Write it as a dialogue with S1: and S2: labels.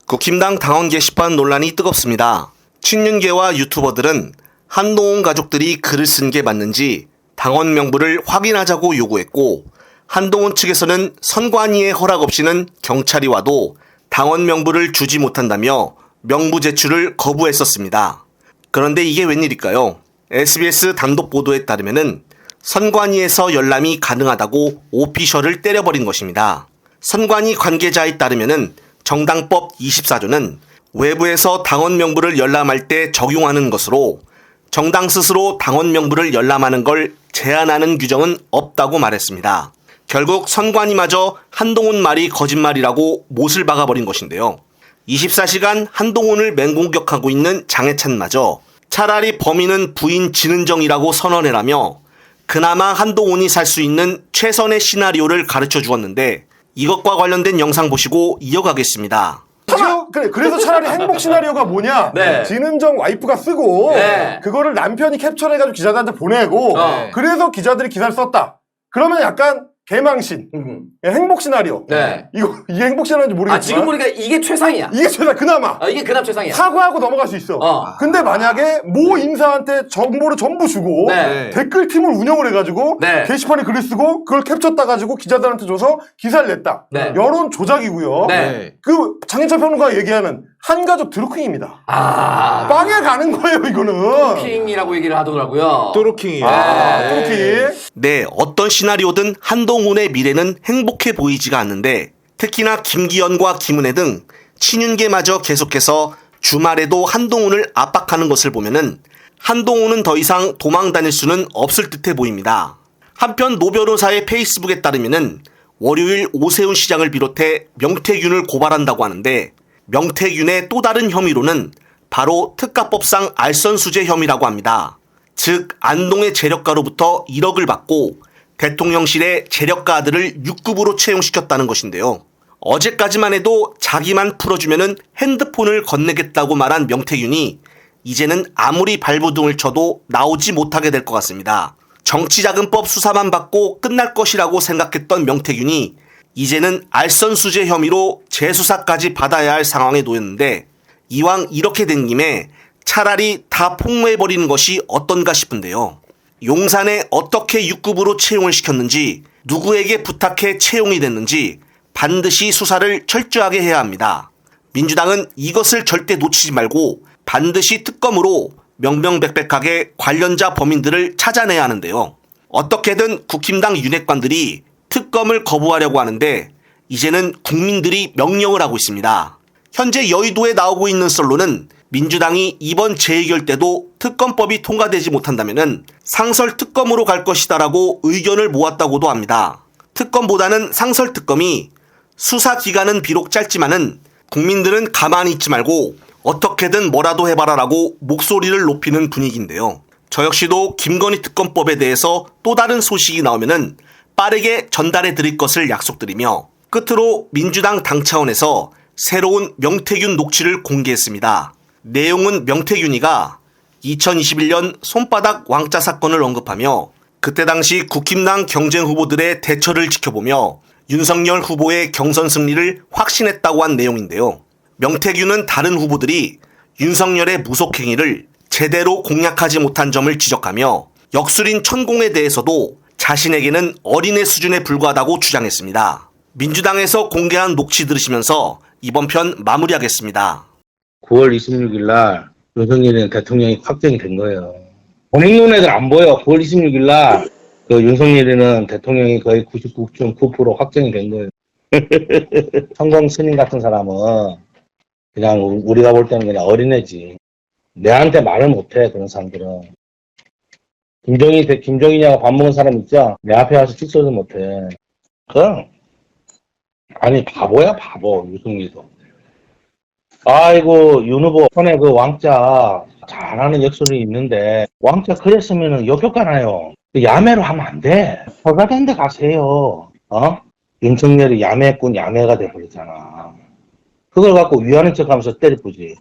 S1: 국힘당 당원 게시판 논란이 뜨겁습니다. 친윤계와 유튜버들은 한동훈 가족들이 글을 쓴 게 맞는지 당원 명부를 확인하자고 요구했고, 한동훈 측에서는 선관위의 허락 없이는 경찰이 와도 당원 명부를 주지 못한다며 명부 제출을 거부했었습니다. 그런데 이게 웬일일까요? SBS 단독 보도에 따르면은 선관위에서 열람이 가능하다고 오피셜을 때려버린 것입니다. 선관위 관계자에 따르면은 정당법 24조는 외부에서 당원 명부를 열람할 때 적용하는 것으로 정당 스스로 당원 명부를 열람하는 걸 제한하는 규정은 없다고 말했습니다. 결국 선관위마저 한동훈 말이 거짓말이라고 못을 박아버린 것인데요. 24시간 한동훈을 맹공격하고 있는 장해찬마저 차라리 범인은 부인 진은정이라고 선언해라며 그나마 한동훈이 살 수 있는 최선의 시나리오를 가르쳐 주었는데, 이것과 관련된 영상 보시고 이어가겠습니다.
S2: 그래서 차라리 행복 시나리오가 뭐냐?
S3: 네.
S2: 진은정 와이프가 쓰고
S3: 네.
S2: 그거를 남편이 캡처해가지고 기자들한테 보내고 그래서 기자들이 기사를 썼다. 그러면 약간 개망신, 행복 시나리오.
S3: 네.
S2: 이게 행복 시나리오인지 모르겠지만
S3: 지금 보니까 이게 최상이야.
S2: 이게 최다 그나마
S3: 이게 그나마 최상이야.
S2: 사과하고 넘어갈 수 있어. 근데 만약에 모 인사한테 정보를 전부 주고
S3: 네.
S2: 댓글팀을 운영을 해가지고
S3: 네.
S2: 게시판에 글을 쓰고 그걸 캡처 따가지고 기자들한테 줘서 기사를 냈다.
S3: 네.
S2: 여론 조작이고요.
S3: 네.
S2: 그 장인철 평론가가 얘기하는 한가족 드루킹입니다.
S3: 아.
S2: 빵에 가는 거예요, 이거는.
S3: 킹이라고 얘기를 하더라고요.
S4: 또로킹이에요.
S2: 드루킹.
S1: 네, 어떤 시나리오든 한동훈의 미래는 행복해 보이지가 않는데, 특히나 김기현과 김은혜 등 친윤계마저 계속해서 주말에도 한동훈을 압박하는 것을 보면은 한동훈은 더 이상 도망 다닐 수는 없을 듯해 보입니다. 한편 노 변호사의 페이스북에 따르면은 월요일 오세훈 시장을 비롯해 명태균을 고발한다고 하는데, 명태균의 또 다른 혐의로는 바로 특가법상 알선수재 혐의라고 합니다. 즉 안동의 재력가로부터 1억을 받고 대통령실에 재력가 아들을 6급으로 채용시켰다는 것인데요. 어제까지만 해도 자기만 풀어주면은 핸드폰을 건네겠다고 말한 명태균이 이제는 아무리 발버둥을 쳐도 나오지 못하게 될 것 같습니다. 정치자금법 수사만 받고 끝날 것이라고 생각했던 명태균이 이제는 알선수재 혐의로 재수사까지 받아야 할 상황에 놓였는데, 이왕 이렇게 된 김에 차라리 다 폭로해버리는 것이 어떤가 싶은데요. 용산에 어떻게 6급으로 채용을 시켰는지, 누구에게 부탁해 채용이 됐는지 반드시 수사를 철저하게 해야 합니다. 민주당은 이것을 절대 놓치지 말고 반드시 특검으로 명명백백하게 관련자 범인들을 찾아내야 하는데요. 어떻게든 국힘당 윤핵관들이 특검을 거부하려고 하는데 이제는 국민들이 명령을 하고 있습니다. 현재 여의도에 나오고 있는 썰로는 민주당이 이번 재의결 때도 특검법이 통과되지 못한다면 상설 특검으로 갈 것이다라고 의견을 모았다고도 합니다. 특검보다는 상설 특검이 수사 기간은 비록 짧지만은 국민들은 가만히 있지 말고 어떻게든 뭐라도 해봐라라고 목소리를 높이는 분위기인데요. 저 역시도 김건희 특검법에 대해서 또 다른 소식이 나오면은 빠르게 전달해 드릴 것을 약속드리며, 끝으로 민주당 당 차원에서 새로운 명태균 녹취를 공개했습니다. 내용은 명태균이가 2021년 손바닥 왕자 사건을 언급하며 그때 당시 국힘당 경쟁 후보들의 대처를 지켜보며 윤석열 후보의 경선 승리를 확신했다고 한 내용인데요. 명태균은 다른 후보들이 윤석열의 무속행위를 제대로 공략하지 못한 점을 지적하며 역술인 천공에 대해서도 자신에게는 어린애 수준에 불과하다고 주장했습니다. 민주당에서 공개한 녹취 들으시면서 이번 편 마무리하겠습니다.
S5: 9월 26일 날 윤석열이는 대통령이 확정이 된 거예요. 본인 눈에는 안 보여. 9월 26일 날 그 윤석열이는 대통령이 거의 99.9% 확정이 된 거예요. 성공 스님 같은 사람은 그냥 우리가 볼 때는 그냥 어린애지. 내한테 말을 못해, 그런 사람들은. 김종인하고 밥 먹은 사람 있죠? 내 앞에 와서 직소도 못해. 그럼. 아니, 바보야, 바보, 유승민도. 아이고, 윤 후보, 손에 그 왕자 잘하는 역술이 있는데, 왕자 그랬으면은 역효과나요. 야매로 하면 안 돼. 허가된 데 가세요. 윤석열이 야매꾼 야매가 돼버리잖아. 그걸 갖고 위하는 척 하면서 때려보지.